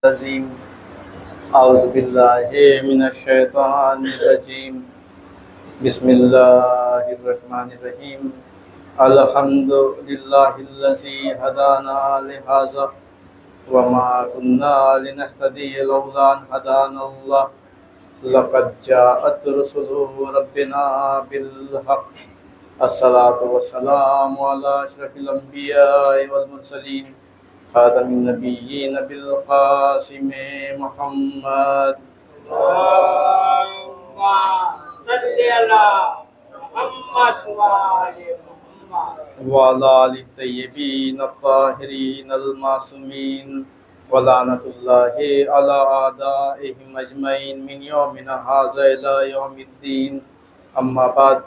الرجیم اعوذ باللہ من الشیطان الرجیم بسم اللہ الرحمن الرحیم الحمد للہ الذی ہدانا لہذا وما كنا لنهتدی لولا ان هدانا اللہ لقد جاءت رسل ربنا بالحق الصلاة والسلام علی اشرف الانبیاء والمرسلین خاتم النبیین بالقاسم محمد اللهم صل على محمد وآل محمد وعلى آل الطیبین الطاہرین المعصومین ولعنۃ اللہ علی اعدائهم اجمعین من یومنا ھذا الی یوم الدین اما بعد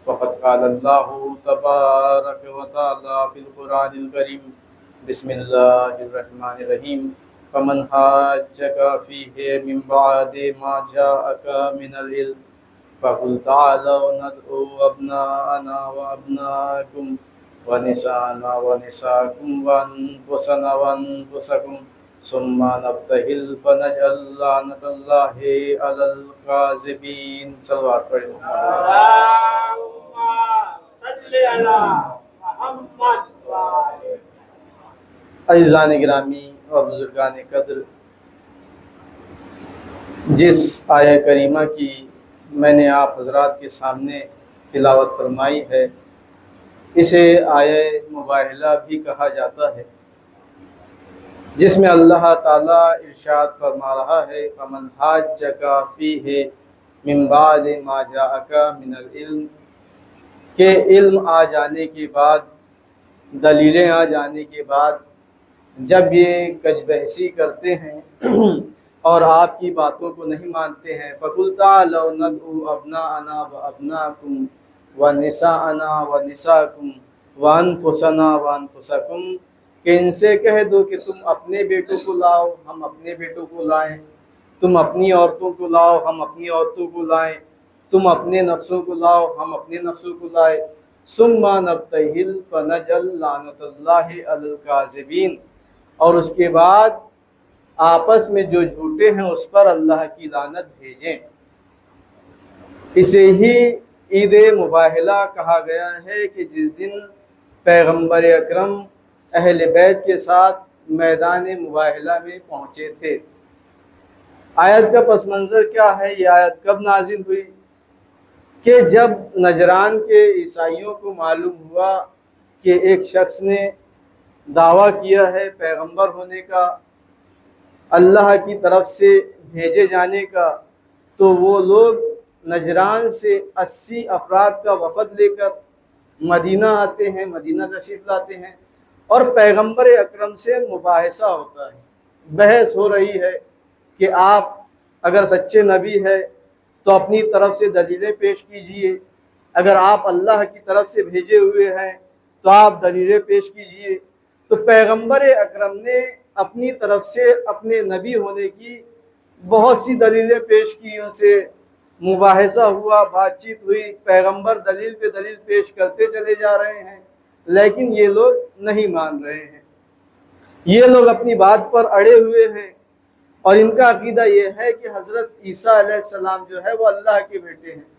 فقد قال اللہ تبارک و تعالی فی القرآن الکریم بسم اللہ الرحمن الرحیم فمن حاجک فیہ من بعد ما جاءک من العلم فقل تعالوا ندعو ابناءنا وابناءکم ونساءنا ونساءکم وانفسنا وانفسکم ثم نبتہل فنجعل لعنۃ اللہ علی الکاذبین. صلوات پڑھیں محمد. اللهم صل على محمد وآل عزیزان گرامی اور بزرگان قدر، جس آیہ کریمہ کی میں نے آپ حضرات کے سامنے تلاوت فرمائی ہے، اسے آیہ مباہلہ بھی کہا جاتا ہے، جس میں اللہ تعالیٰ ارشاد فرما رہا ہے فمن حاجک فیہ من بعد ما جاءک من العلم، کہ علم آ جانے کے بعد، دلیلیں آ جانے کے بعد جب یہ کج بحثی کرتے ہیں اور آپ کی باتوں کو نہیں مانتے ہیں، فَقُلْ تَعَالَوْا نَدْعُو أَبْنَاءَنَا وَأَبْنَاءَكُمْ وَنِسَاءَنَا وَنِسَاءَكُمْ وَأَنفُسَنَا وَأَنفُسَكُمْ، کہ ان سے کہہ دو کہ تم اپنے بیٹوں کو لاؤ، ہم اپنے بیٹوں کو لائیں، تم اپنی عورتوں کو لاؤ، ہم اپنی عورتوں کو لائیں، تم اپنے نفسوں کو لاؤ، ہم اپنے نفسوں کو لائیں، ثُمَّ نَبْتَہِلْ فَنَجْعَلْ لَعْنَةَ اللَّهِ عَلَى الْكَاذِبِينَ، اور اس کے بعد آپس میں جو جھوٹے ہیں اس پر اللہ کی لعنت بھیجیں. اسے ہی عید مباہلہ کہا گیا ہے کہ جس دن پیغمبر اکرم اہل بیت کے ساتھ میدان مباہلہ میں پہنچے تھے. آیت کا پس منظر کیا ہے؟ یہ آیت کب نازل ہوئی؟ کہ جب نجران کے عیسائیوں کو معلوم ہوا کہ ایک شخص نے دعویٰ کیا ہے پیغمبر ہونے کا، اللہ کی طرف سے بھیجے جانے کا، تو وہ لوگ نجران سے 80 افراد کا وفد لے کر مدینہ آتے ہیں، مدینہ تشریف لاتے ہیں، اور پیغمبر اکرم سے مباحثہ ہوتا ہے، بحث ہو رہی ہے کہ آپ اگر سچے نبی ہے تو اپنی طرف سے دلیلیں پیش کیجئے، اگر آپ اللہ کی طرف سے بھیجے ہوئے ہیں تو آپ دلیلیں پیش کیجئے. تو پیغمبر اکرم نے اپنی طرف سے اپنے نبی ہونے کی بہت سی دلیلیں پیش کی، ان سے مباحثہ ہوا، بات چیت ہوئی، پیغمبر دلیل پہ دلیل پیش کرتے چلے جا رہے ہیں، لیکن یہ لوگ نہیں مان رہے ہیں. یہ لوگ اپنی بات پر اڑے ہوئے ہیں، اور ان کا عقیدہ یہ ہے کہ حضرت عیسیٰ علیہ السلام جو ہے وہ اللہ کے بیٹے ہیں،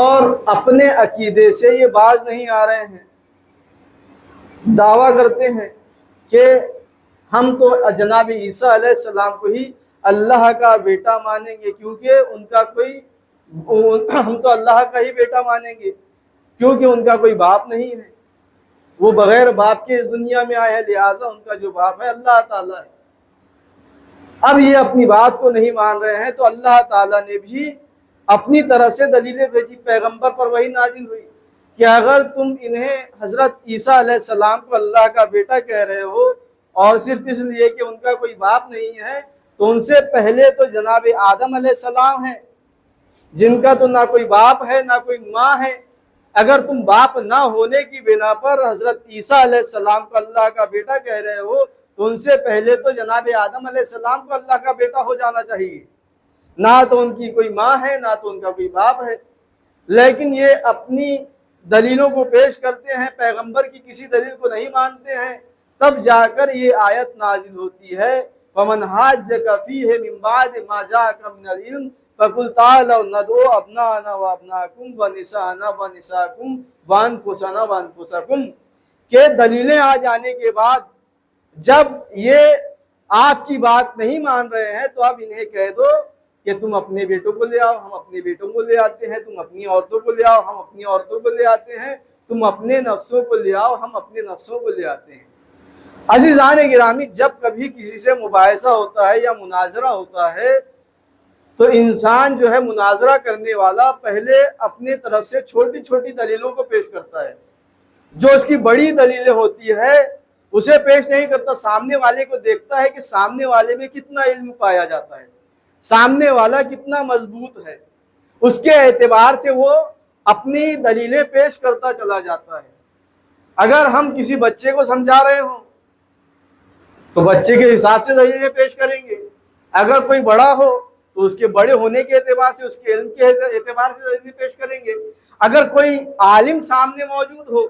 اور اپنے عقیدے سے یہ باز نہیں آ رہے ہیں. دعویٰ کرتے ہیں کہ ہم تو جناب عیسیٰ علیہ السلام کو ہی اللہ کا بیٹا مانیں گے، کیونکہ ان کا کوئی ہم تو اللہ کا ہی بیٹا مانیں گے کیونکہ ان کا کوئی باپ نہیں ہے، وہ بغیر باپ کے اس دنیا میں آئے ہیں، لہٰذا ان کا جو باپ ہے اللہ تعالیٰ ہے. اب یہ اپنی بات کو نہیں مان رہے ہیں تو اللہ تعالیٰ نے بھی اپنی طرف سے دلیلیں بھیجی، پیغمبر پر وہی نازل ہوئی کہ اگر تم انہیں حضرت عیسیٰ علیہ السلام کو اللہ کا بیٹا کہہ رہے ہو اور صرف اس لیے کہ ان کا کوئی باپ نہیں ہے، تو ان سے پہلے تو جناب آدم علیہ السلام ہیں جن کا تو نہ کوئی باپ ہے نہ کوئی ماں ہے. اگر تم باپ نہ ہونے کی بنا پر حضرت عیسیٰ علیہ السلام کو اللہ کا بیٹا کہہ رہے ہو تو ان سے پہلے تو جناب آدم علیہ السلام کو اللہ کا بیٹا ہو جانا چاہیے. نہ تو ان کی کوئی ماں ہے نہ تو ان کا کوئی باپ ہے، لیکن یہ اپنی دلیلوں کو پیش کرتے ہیں، پیغمبر کی کسی دلیل کو نہیں مانتے ہیں، تب جا کر یہ آیت نازل ہوتی ہے وَمَنْ حَاجَّكَ فِيهِ مِنْ بَعْدِ مَا جَاءَكَ مِنَ الْعِلْمِ فَقُلْ تَعَالَوْا نَدْعُوا أَبْنَاءَنَا وَأَبْنَاءَكُمْ وَنِسَاءَنَا وَنِسَاءَكُمْ وَأَنفُسَنَا وَأَنفُسَكُمْ کہ دلیلیں آ جانے کے بعد جب یہ آپ کی بات نہیں مان رہے ہیں تو آپ انہیں کہہ دو کہ تم اپنے بیٹوں کو لے آؤ، ہم اپنے بیٹوں کو لے آتے ہیں، تم اپنی عورتوں کو لے آؤ، ہم اپنی عورتوں کو لے آتے ہیں، تم اپنے نفسوں کو لے آؤ، ہم اپنے نفسوں کو لے آتے ہیں۔ عزیزان گرامی، جب کبھی کسی سے مباحثہ ہوتا ہے یا مناظرہ ہوتا ہے تو انسان جو ہے مناظرہ کرنے والا پہلے اپنے طرف سے چھوٹی چھوٹی دلیلوں کو پیش کرتا ہے، جو اس کی بڑی دلیلیں ہوتی ہے اسے پیش نہیں کرتا، سامنے والے کو دیکھتا ہے کہ سامنے والے میں کتنا علم پایا جاتا ہے، سامنے والا کتنا مضبوط ہے، اس کے اعتبار سے وہ اپنی دلیلیں پیش کرتا چلا جاتا ہے۔ اگر ہم کسی بچے کو سمجھا رہے ہوں تو بچے کے حساب سے دلیلیں پیش کریں گے، اگر کوئی بڑا ہو تو اس کے بڑے ہونے کے اعتبار سے، اس کے علم کے اعتبار سے دلیلیں پیش کریں گے، اگر کوئی عالم سامنے موجود ہو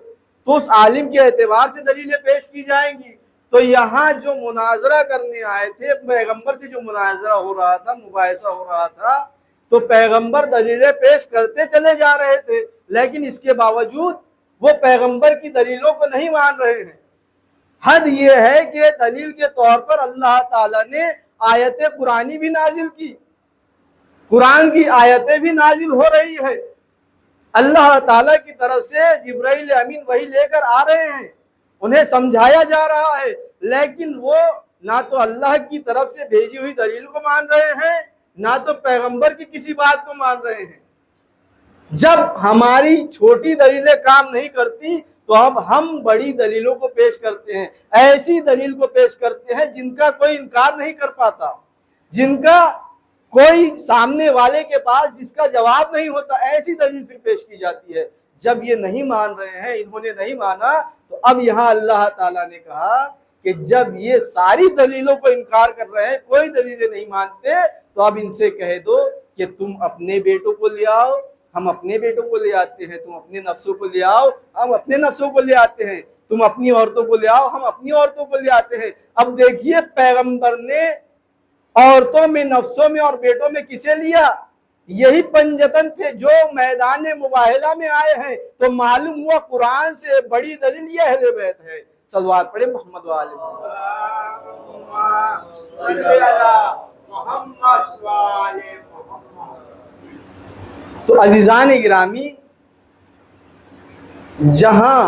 تو اس عالم کے اعتبار سے دلیلیں پیش کی جائیں گی۔ تو یہاں جو مناظرہ کرنے آئے تھے، پیغمبر سے جو مناظرہ ہو رہا تھا، مباحثہ ہو رہا تھا، تو پیغمبر دلیلیں پیش کرتے چلے جا رہے تھے، لیکن اس کے باوجود وہ پیغمبر کی دلیلوں کو نہیں مان رہے ہیں۔ حد یہ ہے کہ دلیل کے طور پر اللہ تعالیٰ نے آیت قرآنی بھی نازل کی، قرآن کی آیتیں بھی نازل ہو رہی ہے، اللہ تعالیٰ کی طرف سے جبرائیل امین وحی لے کر آ رہے ہیں، انہیں سمجھایا جا رہا ہے، لیکن وہ نہ تو اللہ کی طرف سے بھیجی ہوئی دلیل کو مان رہے ہیں، نہ تو پیغمبر کی کسی بات کو مان رہے ہیں۔ جب ہماری چھوٹی دلیلیں کام نہیں کرتی تو اب ہم بڑی دلیلوں کو پیش کرتے ہیں، ایسی دلیل کو پیش کرتے ہیں جن کا کوئی انکار نہیں کر پاتا، جن کا کوئی سامنے والے کے پاس جس کا جواب نہیں ہوتا، ایسی دلیل پھر پیش کی جاتی ہے۔ جب یہ نہیں مان رہے ہیں، انہوں نے نہیں مانا، تو اب یہاں اللہ تعالیٰ نے کہا کہ جب یہ ساری دلیلوں کو انکار کر رہے ہیں، کوئی دلیلیں نہیں مانتے، تو اب ان سے کہہ دو کہ تم اپنے بیٹوں کو لے آؤ، ہم اپنے بیٹوں کو لے آتے ہیں، تم اپنے نفسوں کو لے آؤ، ہم اپنے نفسوں کو لے آتے ہیں، تم اپنی عورتوں کو لے آؤ، ہم اپنی عورتوں کو لے آتے ہیں۔ اب دیکھیے پیغمبر نے عورتوں میں، نفسوں میں اور بیٹوں میں کسے لیا؟ یہی پنجتن تھے جو میدان مباہلہ میں آئے ہیں، تو معلوم ہوا قرآن سے بڑی دلیل یہ اہل بیت ہے۔ صلوات پڑھیں محمد والے تو عزیزان گرامی، جہاں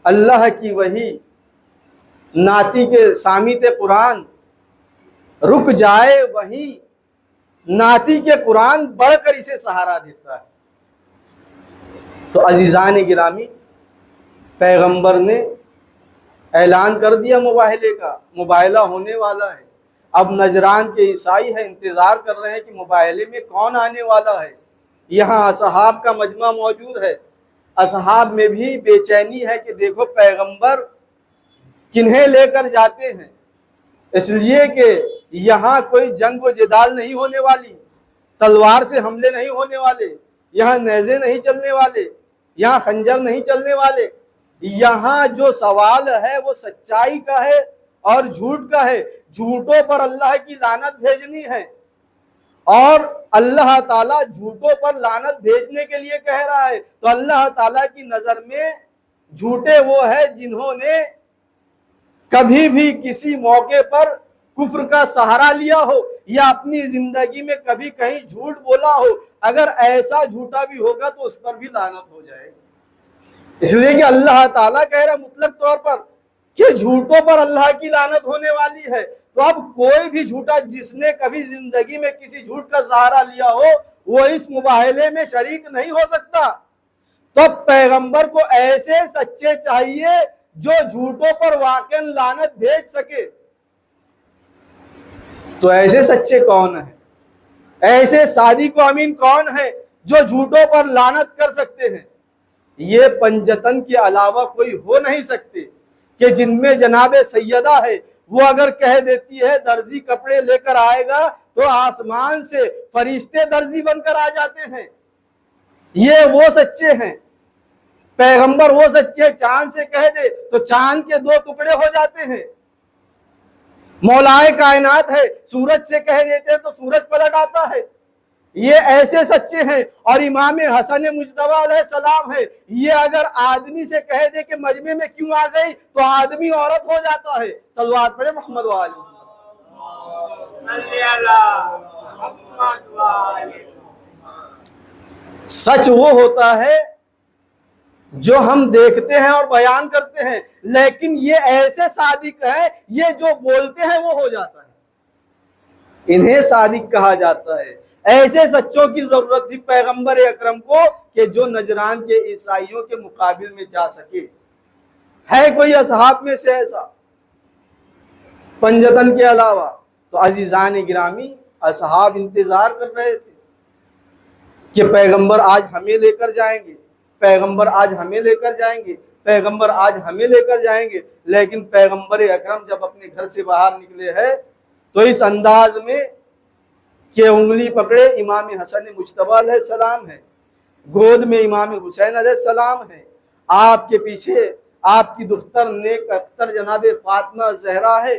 اللہ کی وحی ناطق کے سامت قرآن رک جائے، وہیں ناطق کے قرآن بڑھ کر اسے سہارا دیتا ہے۔ تو عزیزان گرامی، پیغمبر نے اعلان کر دیا مباہلے کا، مباہلہ ہونے والا ہے۔ اب نجران کے عیسائی ہیں، انتظار کر رہے ہیں کہ مباہلے میں کون آنے والا ہے۔ یہاں اصحاب کا مجمع موجود ہے، اصحاب میں بھی بے چینی ہے کہ دیکھو پیغمبر کنہیں لے کر جاتے ہیں، اس لیے کہ یہاں کوئی جنگ و جدال نہیں ہونے والی، تلوار سے حملے نہیں ہونے والے، یہاں نیزے نہیں چلنے والے، یہاں خنجر نہیں چلنے والے، یہاں جو سوال ہے وہ سچائی کا ہے اور جھوٹ کا ہے۔ جھوٹوں پر اللہ کی لعنت بھیجنی ہے، اور اللہ تعالیٰ جھوٹوں پر لعنت بھیجنے کے لیے کہہ رہا ہے۔ تو اللہ تعالیٰ کی نظر میں جھوٹے وہ ہیں جنہوں نے کبھی بھی کسی موقع پر کفر کا سہارا لیا ہو یا اپنی زندگی میں کبھی کہیں جھوٹ بولا ہو۔ اگر ایسا جھوٹا بھی ہوگا تو اس پر بھی لعنت ہو جائے گی، اس لیے کہ اللہ تعالیٰ کہہ رہا مطلق طور پر کہ جھوٹوں پر اللہ کی لعنت ہونے والی ہے۔ تو اب کوئی بھی جھوٹا جس نے کبھی زندگی میں کسی جھوٹ کا سہارا لیا ہو وہ اس مباہلے میں شریک نہیں ہو سکتا۔ تو پیغمبر کو ایسے سچے چاہیے جو جھوٹوں پر واقعا لعنت بھیج سکے۔ تو ایسے سچے کون ہیں؟ ایسے صادق و امین کون ہیں جو جھوٹوں پر لعنت کر سکتے ہیں؟ یہ پنجتن کے علاوہ کوئی ہو نہیں سکتے، کہ جن میں جناب سیدہ ہے، وہ اگر کہہ دیتی ہے درزی کپڑے لے کر آئے گا تو آسمان سے فرشتے درزی بن کر آ جاتے ہیں۔ یہ وہ سچے ہیں۔ پیغمبر وہ سچے چاند سے کہہ دے تو چاند کے 2 ٹکڑے ہو جاتے ہیں، مولائے کائنات ہے سورج سے کہہ دیتے تو سورج پلٹ آتا ہے، یہ ایسے سچے ہیں۔ اور امام حسن مجتبی علیہ السلام ہے، یہ اگر آدمی سے کہہ دے کہ مجمع میں کیوں آ گئی تو آدمی عورت ہو جاتا ہے۔ صلوات پڑھے محمد والی۔ صلی اللہ محمد والے۔ سچ وہ ہوتا ہے جو ہم دیکھتے ہیں اور بیان کرتے ہیں، لیکن یہ ایسے صادق ہے، یہ جو بولتے ہیں وہ ہو جاتا ہے، انہیں صادق کہا جاتا ہے۔ ایسے سچوں کی ضرورت تھی پیغمبر اکرم کو کہ جو نجران کے عیسائیوں کے مقابل میں جا سکے۔ ہے کوئی اصحاب میں سے ایسا پنجتن کے علاوہ؟ تو عزیزان گرامی، اصحاب انتظار کر رہے تھے کہ پیغمبر آج ہمیں لے کر جائیں گے، پیغمبر آج ہمیں لے کر جائیں گے، پیغمبر آج ہمیں لے کر جائیں گے۔ لیکن پیغمبر اکرم جب اپنے گھر سے باہر نکلے ہیں تو اس انداز میں کہ انگلی پکڑے امام حسن مجتبی علیہ السلام ہے، گود میں امام حسین علیہ السلام ہے، آپ کے پیچھے آپ کی دختر نیک اختر جناب فاطمہ زہرا ہے،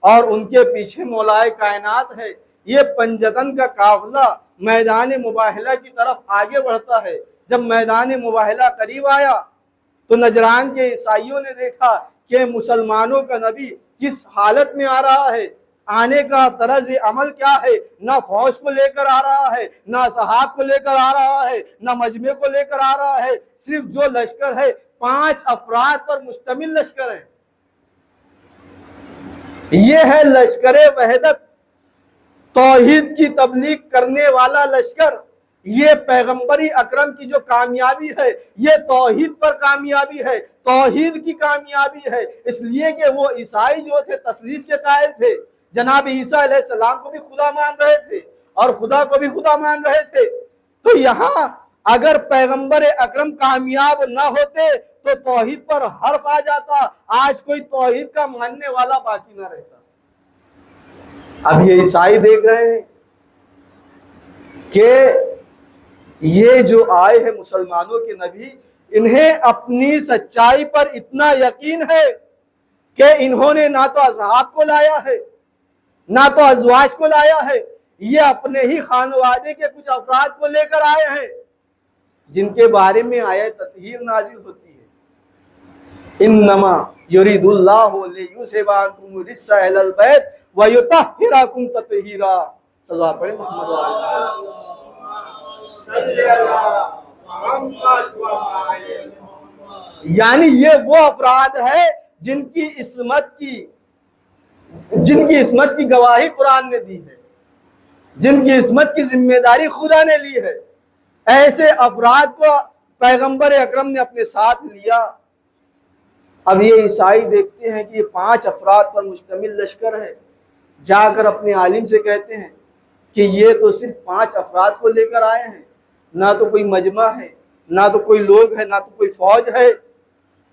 اور ان کے پیچھے مولائے کائنات ہے۔ یہ پنجتن کا قافلہ میدان مباہلہ کی طرف آگے بڑھتا ہے۔ جب میدان مباہلہ قریب آیا تو نجران کے عیسائیوں نے دیکھا کہ مسلمانوں کا نبی کس حالت میں آ رہا ہے، آنے کا طرز عمل کیا ہے، نہ فوج کو لے کر آ رہا ہے، نہ صحاب کو لے کر آ رہا ہے، نہ مجمع کو لے کر آ رہا ہے، صرف جو لشکر ہے 5 افراد پر مشتمل لشکر ہے۔ یہ ہے لشکر وحدت، توحید کی تبلیغ کرنے والا لشکر۔ یہ پیغمبری اکرم کی جو کامیابی ہے یہ توحید پر کامیابی ہے، توحید کی کامیابی ہے۔ اس لیے کہ وہ عیسائی جو تھے تثلیث کے قائل تھے، جناب عیسیٰ علیہ السلام کو بھی خدا مان رہے تھے اور خدا کو بھی خدا مان رہے تھے۔ تو یہاں اگر پیغمبر اکرم کامیاب نہ ہوتے تو توحید پر حرف آ جاتا، آج کوئی توحید کا ماننے والا باقی نہ رہتا۔ اب یہ عیسائی دیکھ رہے ہیں کہ یہ جو آئے ہیں مسلمانوں کے نبی، انہیں اپنی سچائی پر اتنا یقین ہے کہ انہوں نے نہ تو اصحاب کو لایا ہے نہ تو ازواج کو لایا ہے، یہ اپنے ہی خانوادے کے کچھ افراد کو لے کر آئے ہیں جن کے بارے میں آیت تطہیر نازل ہوتی ہے۔ انما یرید اللہ لیذھب عنکم الرجس اہل البیت ویطہرکم تطہیرا۔ صلی اللہ علیہ محمد یعنی یہ وہ افراد ہے جن کی عصمت کی گواہی قرآن نے دی ہے، جن کی عصمت کی ذمہ داری خدا نے لی ہے۔ ایسے افراد کو پیغمبر اکرم نے اپنے ساتھ لیا۔ اب یہ عیسائی دیکھتے ہیں کہ یہ 5 افراد پر مشتمل لشکر ہے، جا کر اپنے عالم سے کہتے ہیں کہ یہ تو صرف 5 افراد کو لے کر آئے ہیں، نہ تو کوئی مجمع ہے، نہ تو کوئی لوگ ہے، نہ تو کوئی فوج ہے،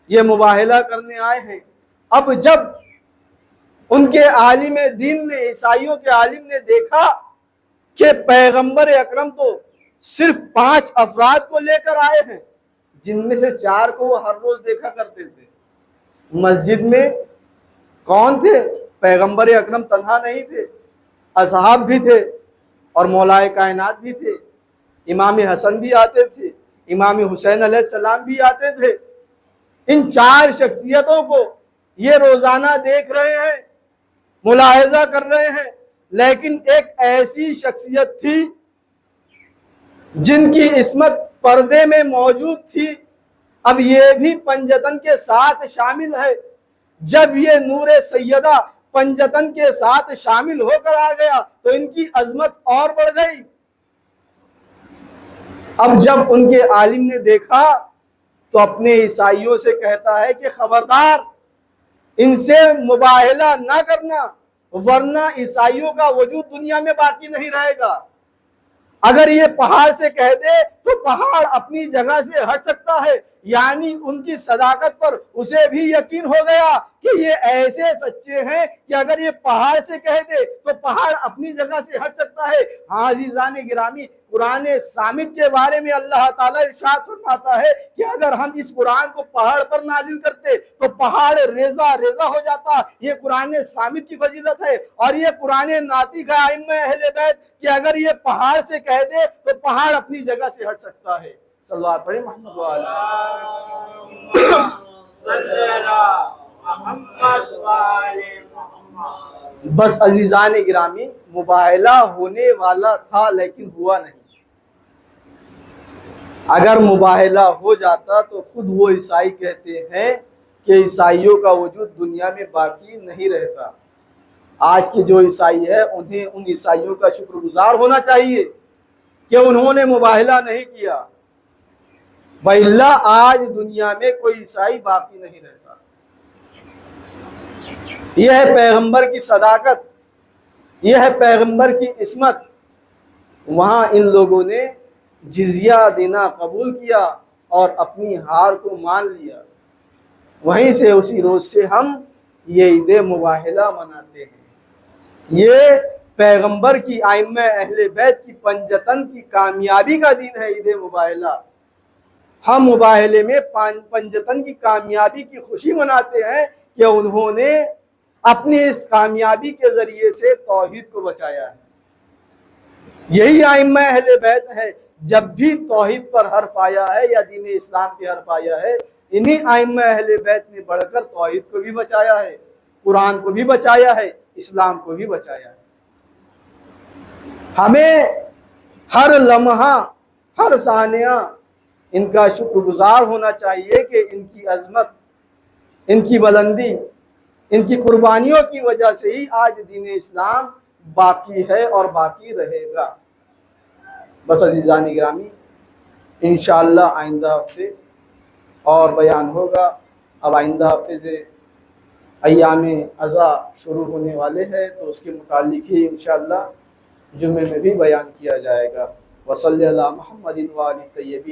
یہ مباہلہ کرنے آئے ہیں۔ اب جب ان کے عالم دین نے، عیسائیوں کے عالم نے دیکھا کہ پیغمبر اکرم تو صرف 5 افراد کو لے کر آئے ہیں، جن میں سے 4 کو وہ ہر روز دیکھا کرتے تھے۔ مسجد میں کون تھے؟ پیغمبر اکرم تنہا نہیں تھے، اصحاب بھی تھے اور مولائے کائنات بھی تھے، امام حسن بھی آتے تھے، امام حسین علیہ السلام بھی آتے تھے۔ ان 4 شخصیتوں کو یہ روزانہ دیکھ رہے ہیں، ملاحظہ کر رہے ہیں، لیکن ایک ایسی شخصیت تھی جن کی عصمت پردے میں موجود تھی، اب یہ بھی پنجتن کے ساتھ شامل ہے۔ جب یہ نور سیدہ پنجتن کے ساتھ شامل ہو کر آ گیا تو ان کی عظمت اور بڑھ گئی۔ اب جب ان کے عالم نے دیکھا تو اپنے عیسائیوں سے کہتا ہے کہ خبردار، ان سے مباہلہ نہ کرنا، ورنہ عیسائیوں کا وجود دنیا میں باقی نہیں رہے گا۔ اگر یہ پہاڑ سے کہہ دے تو پہاڑ اپنی جگہ سے ہٹ سکتا ہے، یعنی ان کی صداقت پر اسے بھی یقین ہو گیا کہ یہ ایسے سچے ہیں کہ اگر یہ پہاڑ سے کہہ دے تو پہاڑ اپنی جگہ سے ہٹ سکتا ہے۔ ہاں عزیزان گرامی، قرآن صامت کے بارے میں اللہ تعالیٰ ارشاد فرماتا ہے کہ اگر ہم اس قرآن کو پہاڑ پر نازل کرتے تو پہاڑ ریزہ ریزہ ہو جاتا۔ یہ قرآن صامت کی فضیلت ہے، اور یہ قرآن ناطق ہے ائمہ اہل بیت کہ اگر یہ پہاڑ سے کہہ دے تو پہاڑ اپنی جگہ سے ہٹ سکتا ہے۔ صلوات پڑھیں محمد والا۔ صلی اللہ محمد والے محمد۔ بس عزیزان گرامی، مباہلہ ہونے والا تھا لیکن ہوا نہیں۔ اگر مباہلہ ہو جاتا تو خود وہ عیسائی کہتے ہیں کہ عیسائیوں کا وجود دنیا میں باقی نہیں رہتا۔ آج کے جو عیسائی ہے انہیں ان عیسائیوں کا شکر گزار ہونا چاہیے کہ انہوں نے مباہلہ نہیں کیا، وَإِلَّا آج دنیا میں کوئی عیسائی باقی نہیں رہتا۔ یہ ہے پیغمبر کی صداقت، یہ ہے پیغمبر کی عصمت۔ وہاں ان لوگوں نے جزیہ دینا قبول کیا اور اپنی ہار کو مان لیا۔ وہیں سے اسی روز سے ہم یہ عید مباہلہ مناتے ہیں۔ یہ پیغمبر کی ائمہ اہل بیت کی پنجتن کی کامیابی کا دن ہے عید مباہلہ۔ ہم مباہلے میں پنجتن کی کامیابی کی خوشی مناتے ہیں کہ انہوں نے اپنی اس کامیابی کے ذریعے سے توحید کو بچایا ہے۔ یہی ائمہ اہل بیت ہے۔ جب بھی توحید پر حرف آیا ہے یا دین اسلام کے حرف آیا ہے، انہی ائمہ اہل بیت نے بڑھ کر توحید کو بھی بچایا ہے، قرآن کو بھی بچایا ہے، اسلام کو بھی بچایا ہے۔ ہمیں ہر لمحہ، ہر ثانیہ ان کا شکر گزار ہونا چاہیے کہ ان کی عظمت، ان کی بلندی، ان کی قربانیوں کی وجہ سے ہی آج دین اسلام باقی ہے اور باقی رہے گا۔ بس عزیزان گرامی، انشاءاللہ آئندہ ہفتے اور بیان ہوگا۔ اب آئندہ ہفتے سے ایام عزا شروع ہونے والے ہیں تو اس کے متعلق ہی انشاءاللہ جمعے میں بھی بیان کیا جائے گا۔ وصلی اللہ محمد وآلہ الطیبین۔